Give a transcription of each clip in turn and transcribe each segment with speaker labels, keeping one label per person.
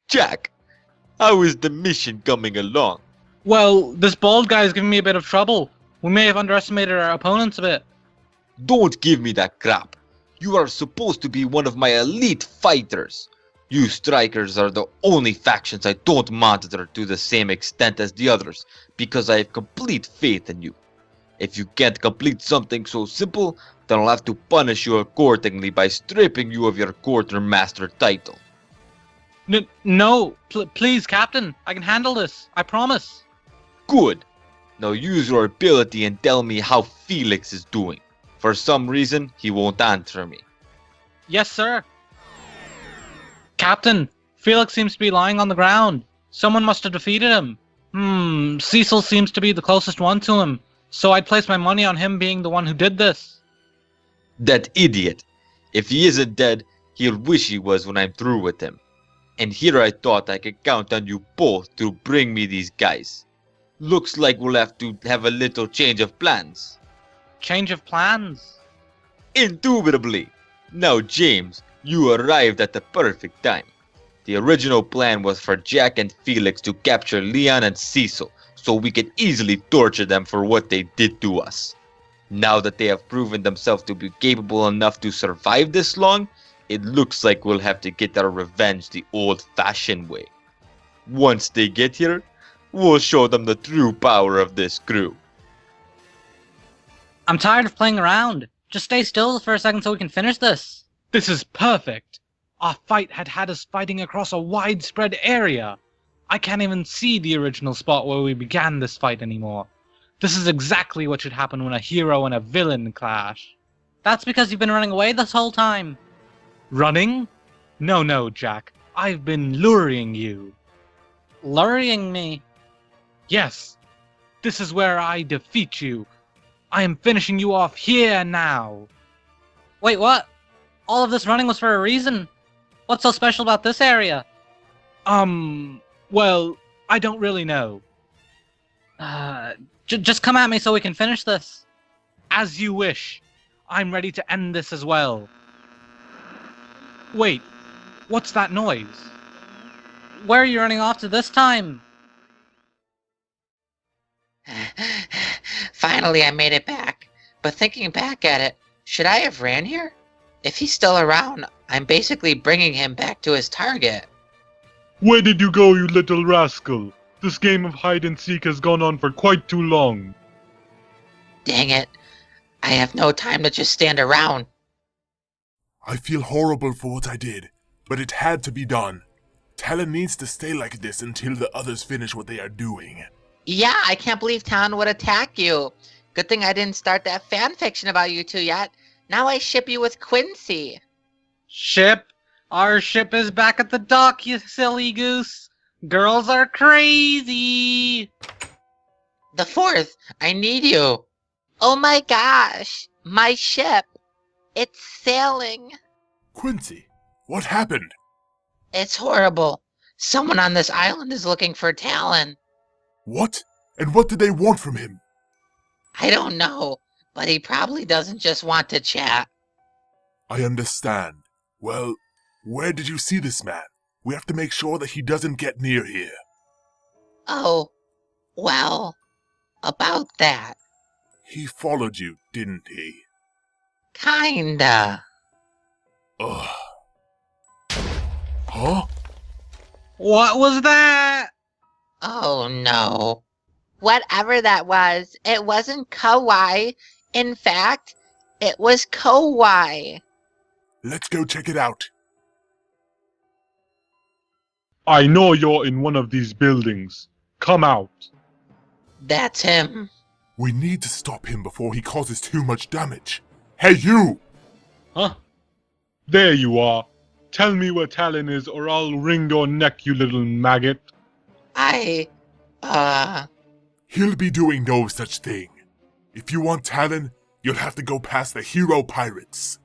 Speaker 1: Jack, how is the mission coming along?
Speaker 2: Well, this bald guy is giving me a bit of trouble. We may have underestimated our opponents a bit.
Speaker 1: Don't give me that crap. You are supposed to be one of my elite fighters. You strikers are the only factions I don't monitor to the same extent as the others, because I have complete faith in you. If you can't complete something so simple, then I'll have to punish you accordingly by stripping you of your quartermaster title.
Speaker 2: No, please, Captain. I can handle this. I promise.
Speaker 1: Good. Now use your ability and tell me how Felix is doing. For some reason, he won't answer me.
Speaker 2: Yes, sir. Captain, Felix seems to be lying on the ground. Someone must have defeated him. Cecil seems to be the closest one to him, so I'd place my money on him being the one who did this.
Speaker 1: That idiot. If he isn't dead, he'll wish he was when I'm through with him. And here I thought I could count on you both to bring me these guys. Looks like we'll have to have a little change of plans.
Speaker 2: Change of plans?
Speaker 1: Indubitably. Now, James, you arrived at the perfect time. The original plan was for Jack and Felix to capture Leon and Cecil, so we could easily torture them for what they did to us. Now that they have proven themselves to be capable enough to survive this long, it looks like we'll have to get our revenge the old-fashioned way. Once they get here, we'll show them the true power of this crew.
Speaker 2: I'm tired of playing around. Just stay still for a second so we can finish this. This is perfect. Our fight had us fighting across a widespread area. I can't even see the original spot where we began this fight anymore. This is exactly what should happen when a hero and a villain clash. That's because you've been running away this whole time. Running? No, Jack. I've been luring you. Luring me? Yes. This is where I defeat you. I am finishing you off here now. Wait, what? All of this running was for a reason. What's so special about this area? Well, I don't really know. Just come at me so we can finish this. As you wish. I'm ready to end this as well. Wait, what's that noise? Where are you running off to this time?
Speaker 3: Finally, I made it back. But thinking back at it, should I have ran here? If he's still around, I'm basically bringing him back to his target.
Speaker 4: Where did you go, you little rascal? This game of hide-and-seek has gone on for quite too long.
Speaker 3: Dang it. I have no time to just stand around.
Speaker 5: I feel horrible for what I did, but it had to be done. Talon needs to stay like this until the others finish what they are doing.
Speaker 3: Yeah, I can't believe Talon would attack you. Good thing I didn't start that fanfiction about you two yet. Now I ship you with Quincy.
Speaker 2: Ship? Our ship is back at the dock, you silly goose. Girls are crazy.
Speaker 3: The fourth, I need you. Oh my gosh, my ship. It's sailing.
Speaker 5: Quincy, what happened?
Speaker 3: It's horrible. Someone on this island is looking for Talon.
Speaker 5: What? And what did they want from him?
Speaker 3: I don't know, but he probably doesn't just want to chat.
Speaker 5: I understand. Well, where did you see this man? We have to make sure that he doesn't get near here.
Speaker 3: Oh, well, about that.
Speaker 5: He followed you, didn't he?
Speaker 3: Kinda.
Speaker 5: Ugh. Huh?
Speaker 2: What was that?
Speaker 3: Oh no. Whatever that was, it wasn't kawaii. In fact, it was kawaii.
Speaker 5: Let's go check it out.
Speaker 4: I know you're in one of these buildings. Come out.
Speaker 3: That's him.
Speaker 5: We need to stop him before he causes too much damage. Hey, you!
Speaker 2: Huh?
Speaker 4: There you are. Tell me where Talon is or I'll wring your neck, you little maggot.
Speaker 5: He'll be doing no such thing. If you want Talon, you'll have to go past the hero pirates.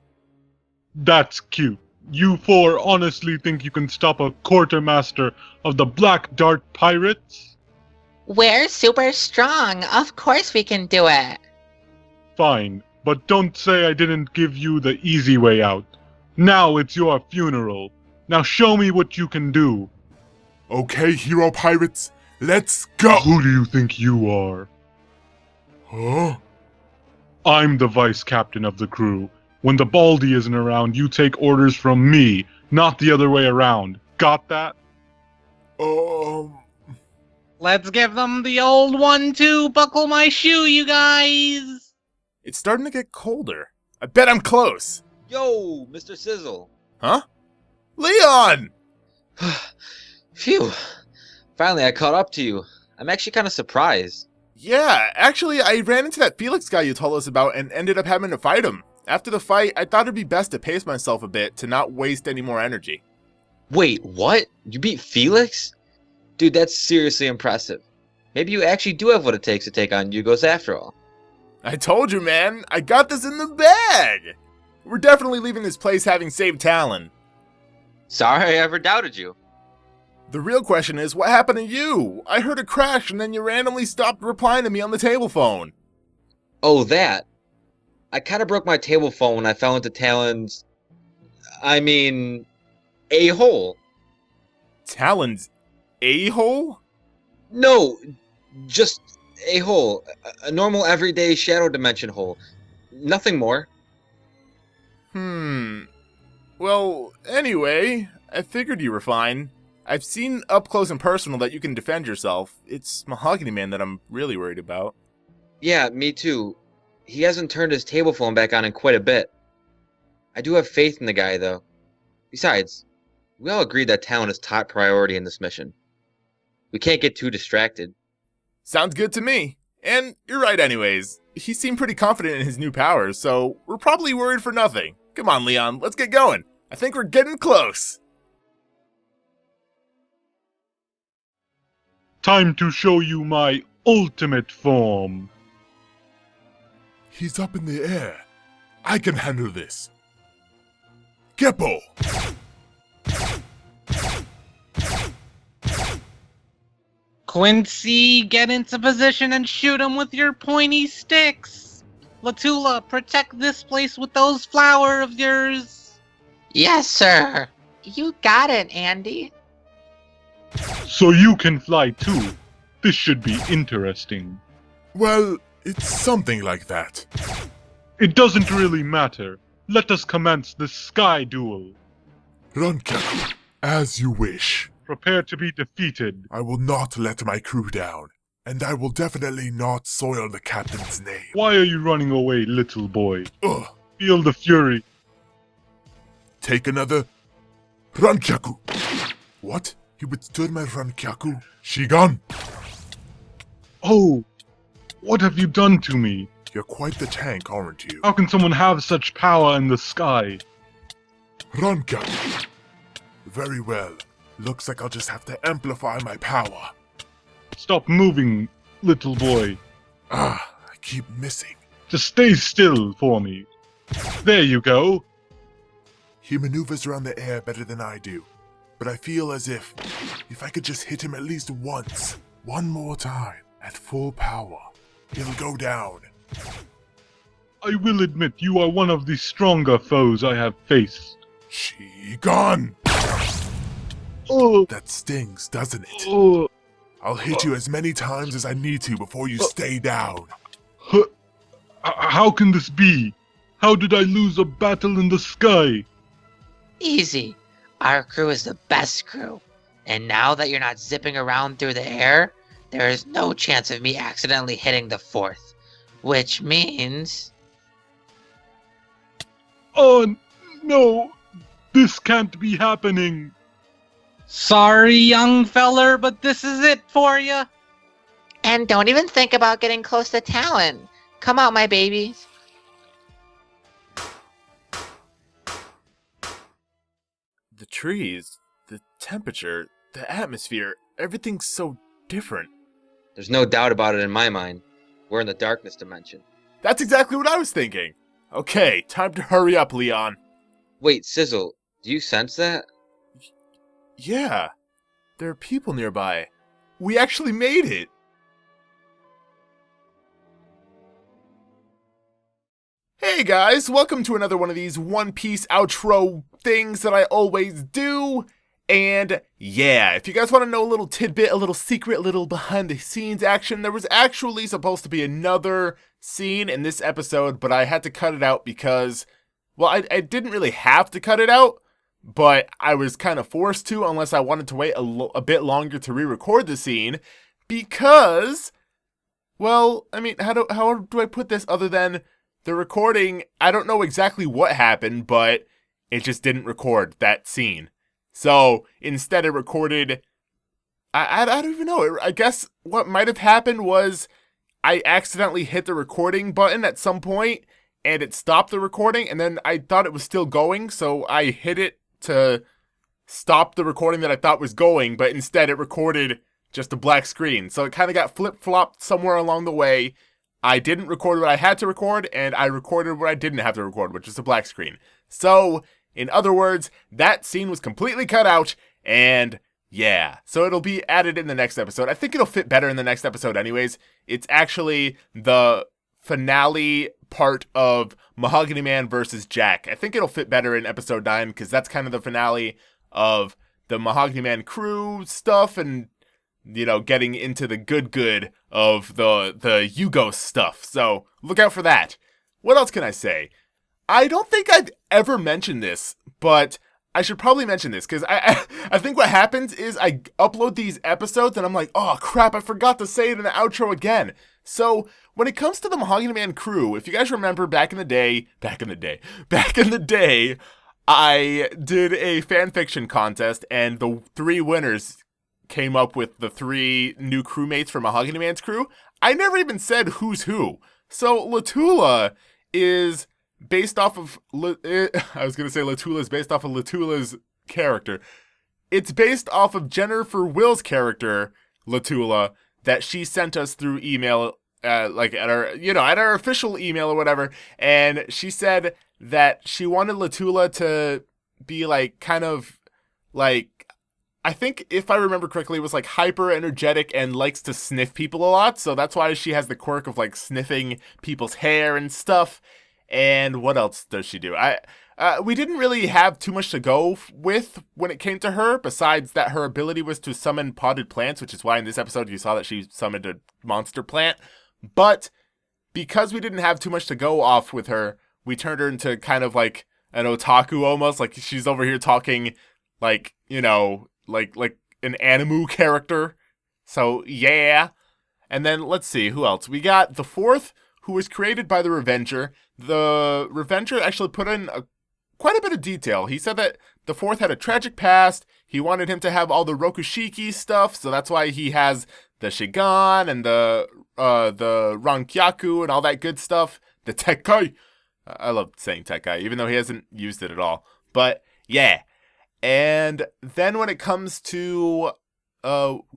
Speaker 4: That's cute. You four honestly think you can stop a quartermaster of the Black Dart Pirates?
Speaker 3: We're super strong. Of course we can do it.
Speaker 4: Fine, but don't say I didn't give you the easy way out. Now it's your funeral. Now show me what you can do.
Speaker 5: Okay, hero pirates, let's go!
Speaker 4: Who do you think you are?
Speaker 5: Huh?
Speaker 4: I'm the vice captain of the crew. When the Baldy isn't around, you take orders from me, not the other way around. Got that?
Speaker 2: Let's give them the old 1-2 buckle my shoe, you guys!
Speaker 6: It's starting to get colder. I bet I'm close.
Speaker 1: Yo, Mr. Sizzle.
Speaker 6: Huh? Leon!
Speaker 1: Phew. Finally, I caught up to you. I'm actually kind of surprised.
Speaker 6: Yeah, actually, I ran into that Felix guy you told us about and ended up having to fight him. After the fight, I thought it'd be best to pace myself a bit to not waste any more energy.
Speaker 1: Wait, what? You beat Felix? Dude, that's seriously impressive. Maybe you actually do have what it takes to take on Yugos after all.
Speaker 6: I told you, man. I got this in the bag. We're definitely leaving this place having saved Talon.
Speaker 1: Sorry I ever doubted you.
Speaker 6: The real question is, what happened to you? I heard a crash and then you randomly stopped replying to me on the table phone.
Speaker 1: Oh, that. I kind of broke my table phone when I fell into Talon's... a-hole.
Speaker 6: Talon's a-hole?
Speaker 1: No, just a hole. A normal everyday shadow dimension hole. Nothing more.
Speaker 6: Well, anyway, I figured you were fine. I've seen up close and personal that you can defend yourself. It's Mahogany Man that I'm really worried about.
Speaker 1: Yeah, me too. He hasn't turned his table phone back on in quite a bit. I do have faith in the guy, though. Besides, we all agreed that Talon is top priority in this mission. We can't get too distracted.
Speaker 6: Sounds good to me. And you're right anyways. He seemed pretty confident in his new powers, so we're probably worried for nothing. Come on, Leon, let's get going. I think we're getting close.
Speaker 4: Time to show you my ultimate form.
Speaker 5: He's up in the air. I can handle this. Geppo!
Speaker 2: Quincy, get into position and shoot him with your pointy sticks. Latula, protect this place with those flowers of yours.
Speaker 3: Yes, sir. You got it, Andy.
Speaker 4: So you can fly too. This should be interesting.
Speaker 5: Well, it's something like that.
Speaker 4: It doesn't really matter. Let us commence the sky duel.
Speaker 5: Rankaku, as you wish.
Speaker 4: Prepare to be defeated.
Speaker 5: I will not let my crew down, and I will definitely not soil the captain's name.
Speaker 4: Why are you running away, little boy?
Speaker 5: Ugh.
Speaker 4: Feel the fury.
Speaker 5: Take another Rankyaku. What? You withstood my Rankyaku? Shigan!
Speaker 4: Oh, what have you done to me?
Speaker 5: You're quite the tank, aren't you?
Speaker 4: How can someone have such power in the sky?
Speaker 5: Rankyaku. Very well. Looks like I'll just have to amplify my power.
Speaker 4: Stop moving, little boy.
Speaker 5: I keep missing.
Speaker 4: Just stay still for me. There you go.
Speaker 5: He maneuvers around the air better than I do, but I feel as if I could just hit him at least once, one more time, at full power, he'll go down.
Speaker 4: I will admit you are one of the stronger foes I have faced.
Speaker 5: Shigan!
Speaker 4: Oh,
Speaker 5: That stings, doesn't it?
Speaker 4: oh,
Speaker 5: I'll hit you as many times as I need to before you stay down.
Speaker 4: huh. How can this be? How did I lose a battle in the sky?
Speaker 3: Easy. Our crew is the best crew. And now that you're not zipping around through the air, there is no chance of me accidentally hitting the fourth. Which means...
Speaker 4: Oh, no. This can't be happening.
Speaker 2: Sorry, young feller, but this is it for you.
Speaker 3: And don't even think about getting close to Talon. Come out, my babies.
Speaker 6: The trees, the temperature, the atmosphere, everything's so different.
Speaker 1: There's no doubt about it in my mind. We're in the darkness dimension.
Speaker 6: That's exactly what I was thinking. Okay, time to hurry up, Leon.
Speaker 1: Wait, Sizzle, do you sense that?
Speaker 6: Yeah, there are people nearby. We actually made it. Hey guys, welcome to another one of these One Piece outro things that I always do. And yeah, if you guys want to know a little tidbit, a little secret, a little behind the scenes action, there was actually supposed to be another scene in this episode, but I had to cut it out because, well, I didn't really have to cut it out, but I was kind of forced to unless I wanted to wait a bit longer to re-record the scene because, well, I mean, how do I put this other than the recording? I don't know exactly what happened, but it just didn't record that scene. So instead it recorded, I don't even know. I guess what might have happened was I accidentally hit the recording button at some point and it stopped the recording, and then I thought it was still going, so I hit it to stop the recording that I thought was going, but instead it recorded just a black screen. So it kind of got flip-flopped somewhere along the way. I didn't record what I had to record, and I recorded what I didn't have to record, which is a black screen. So in other words, that scene was completely cut out, and yeah. So it'll be added in the next episode. I think it'll fit better in the next episode anyways. It's actually the finale part of Mahogany Man versus Jack. I think it'll fit better in episode 9, because that's kind of the finale of the Mahogany Man crew stuff, and, you know, getting into the good of the Yugo stuff. So look out for that. What else can I say? I don't think I've ever mentioned this, but I should probably mention this, because I think what happens is I upload these episodes and I'm like, oh crap, I forgot to say it in the outro again. So when it comes to the Mahogany Man crew, if you guys remember back in the day, I did a fanfiction contest, and the 3 winners came up with the 3 new crewmates for Mahogany Man's crew. I never even said who's who. So Latula is based off of, I was going to say Latula is based off of Latula's character. It's based off of Jennifer Will's character, Latula, that she sent us through email, like at our official email or whatever. And she said that she wanted Latula to be like, kind of like, I think if I remember correctly, it was like hyper energetic and likes to sniff people a lot. So that's why she has the quirk of like sniffing people's hair and stuff. And what else does she do? We didn't really have too much to go with when it came to her, besides that her ability was to summon potted plants, which is why in this episode you saw that she summoned a monster plant. But because we didn't have too much to go off with her, we turned her into kind of like an otaku almost. Like she's over here talking like, you know, like an anime character. So yeah. And then let's see, who else? We got the 4th, who was created by the Revenger. The Revenger actually put in quite a bit of detail. He said that the 4th had a tragic past. He wanted him to have all the Rokushiki stuff, so that's why he has the Shigan and the Rankyaku and all that good stuff. The Tekkai. I love saying Tekkai, even though he hasn't used it at all. But yeah. And then when it comes to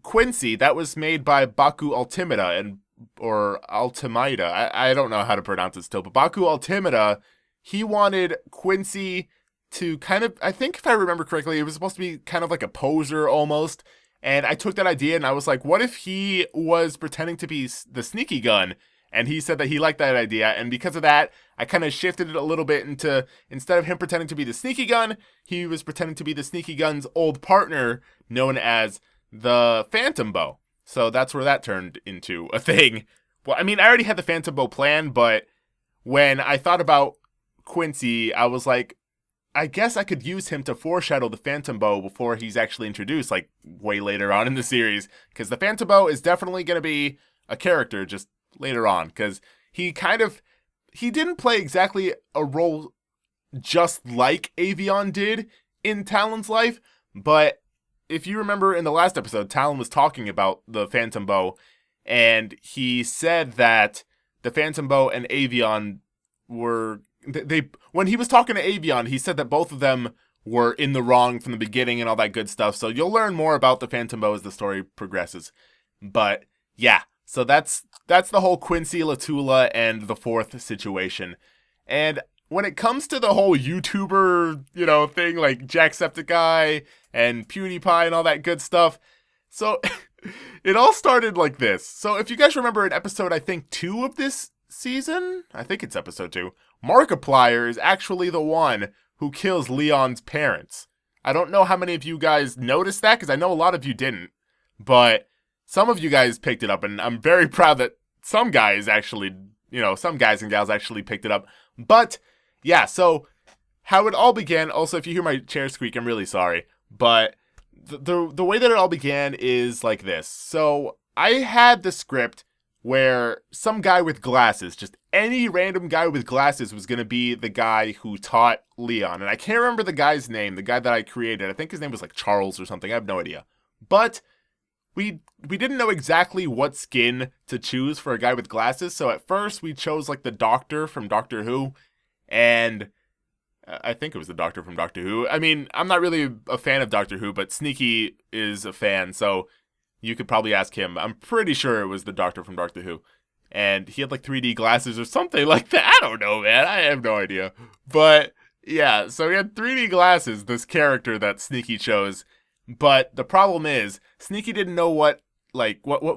Speaker 6: Quincy, that was made by Baku Ultimata or Altimida. I don't know how to pronounce it still, but Baku Ultimata, he wanted Quincy to kind of, I think if I remember correctly, it was supposed to be kind of like a poser almost. And I took that idea and I was like, what if he was pretending to be the sneaky gun? And he said that he liked that idea. And because of that, I kind of shifted it a little bit into, instead of him pretending to be the sneaky gun, he was pretending to be the sneaky gun's old partner, known as the Phantom Bow. So that's where that turned into a thing. Well, I mean, I already had the Phantom Bow plan, but when I thought about Quincy, I was like, I guess I could use him to foreshadow the Phantom Bow before he's actually introduced, like, way later on in the series. Because the Phantom Bow is definitely going to be a character just later on. Because he didn't play exactly a role just like Avion did in Talon's life, but if you remember in the last episode, Talon was talking about the Phantom Bow, and he said that the Phantom Bow and Avion were, when he was talking to Avion, he said that both of them were in the wrong from the beginning and all that good stuff. So you'll learn more about the Phantom Bow as the story progresses. But yeah, so that's the whole Quincy, Latula, and the 4th situation. And when it comes to the whole YouTuber, thing like Jacksepticeye and PewDiePie and all that good stuff, so it all started like this. So if you guys remember in episode, I think 2 of this season, I think it's episode 2, Markiplier is actually the one who kills Leon's parents. I don't know how many of you guys noticed that, because I know a lot of you didn't. But some of you guys picked it up, and I'm very proud that some guys actually, some guys and gals actually picked it up. But, yeah, so how it all began, also, if you hear my chair squeak, I'm really sorry. But the way that it all began is like this. So I had the script where some guy with glasses, just any random guy with glasses, was going to be the guy who taught Leon. And I can't remember the guy's name, the guy that I created. I think his name was like Charles or something. I have no idea. But we didn't know exactly what skin to choose for a guy with glasses. So at first we chose like the Doctor from Doctor Who. And I think it was the Doctor from Doctor Who. I mean, I'm not really a fan of Doctor Who, but Sneaky is a fan. So you could probably ask him. I'm pretty sure it was the Doctor from Doctor Who. And he had like 3D glasses or something like that. I don't know, man. I have no idea. But yeah, so he had 3D glasses, this character that Sneaky chose. But the problem is, Sneaky didn't know what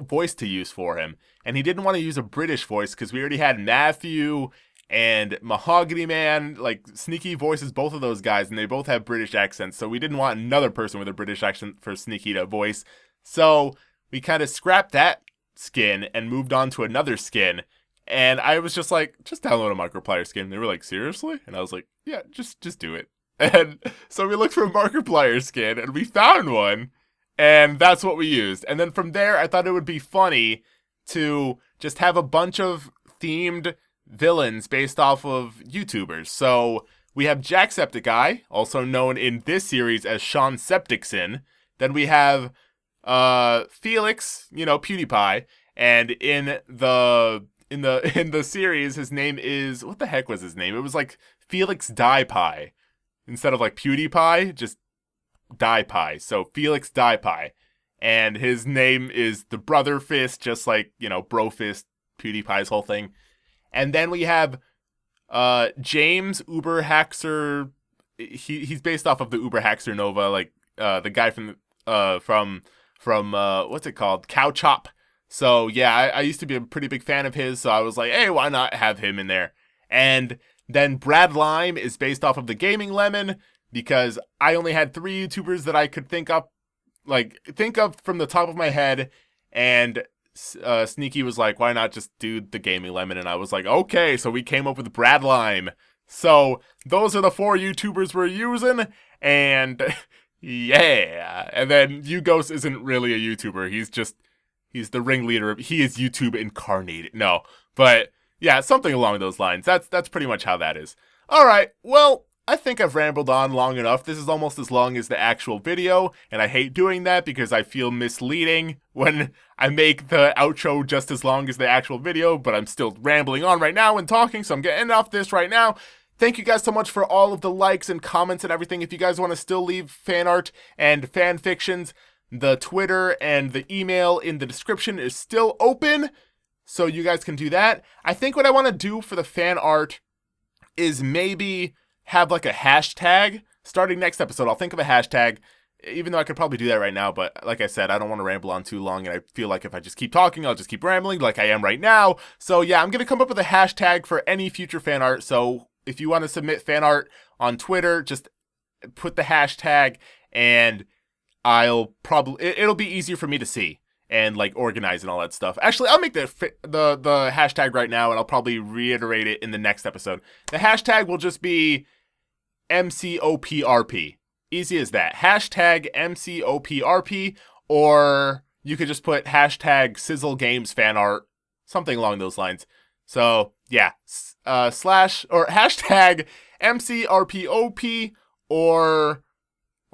Speaker 6: voice to use for him. And he didn't want to use a British voice because we already had Matthew and Mahogany Man. Like, Sneaky voices both of those guys, and they both have British accents. So we didn't want another person with a British accent for Sneaky to voice. So we kind of scrapped that skin and moved on to another skin. And I was just like, just download a Markiplier skin. They were like, seriously? And I was like, yeah, just do it. And so we looked for a Markiplier skin and we found one. And that's what we used. And then from there, I thought it would be funny to just have a bunch of themed villains based off of YouTubers. So we have Jacksepticeye, also known in this series as Sean Septicson. Then we have Felix, PewDiePie, and in the series, his name is, what the heck was his name? It was like Felix Die instead of like PewDiePie, just Die. So Felix Die, and his name is the Brother Fist, just like Bro Fist, PewDiePie's whole thing. And then we have James Uber Haxer. He's based off of the Uber Haxer Nova, like the guy from what's it called? Cow Chop. So yeah, I used to be a pretty big fan of his, so I was like, hey, why not have him in there? And then Brad Lime is based off of the Gaming Lemon, because I only had 3 YouTubers that I could think of from the top of my head, and Sneaky was like, why not just do the Gaming Lemon? And I was like, okay, so we came up with Brad Lime. So those are the 4 YouTubers we're using, and yeah. And then Ugos isn't really a YouTuber. He's the ringleader. He is YouTube incarnated. No, but yeah, something along those lines. That's pretty much how that is. All right, well, I think I've rambled on long enough. This is almost as long as the actual video, and I hate doing that because I feel misleading when I make the outro just as long as the actual video, but I'm still rambling on right now and talking, so I'm getting off this right now. Thank you guys so much for all of the likes and comments and everything. If you guys want to still leave fan art and fan fictions, the Twitter and the email in the description is still open, so you guys can do that. I think what I want to do for the fan art is maybe have like a hashtag. Starting next episode, I'll think of a hashtag, even though I could probably do that right now, but like I said, I don't want to ramble on too long, and I feel like if I just keep talking, I'll just keep rambling like I am right now. So yeah, I'm going to come up with a hashtag for any future fan art, so if you want to submit fan art on Twitter, just put the hashtag, and it'll be easier for me to see and like organize and all that stuff. Actually, I'll make the hashtag right now, and I'll probably reiterate it in the next episode. The hashtag will just be MCOPRP. Easy as that. Hashtag MCOPRP, or you could just put hashtag Sizzle Games fan art, something along those lines. So yeah, slash or hashtag MCRPOP or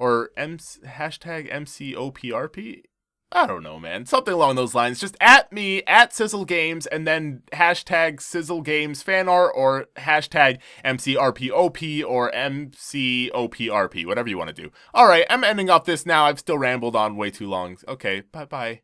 Speaker 6: hashtag MCOPRP. I don't know, man. Something along those lines. Just at me, at Sizzle Games, and then hashtag Sizzle Games fan art, or hashtag MCRPOP or MCOPRP, whatever you want to do. All right, I'm ending off this now. I've still rambled on way too long. Okay, bye-bye.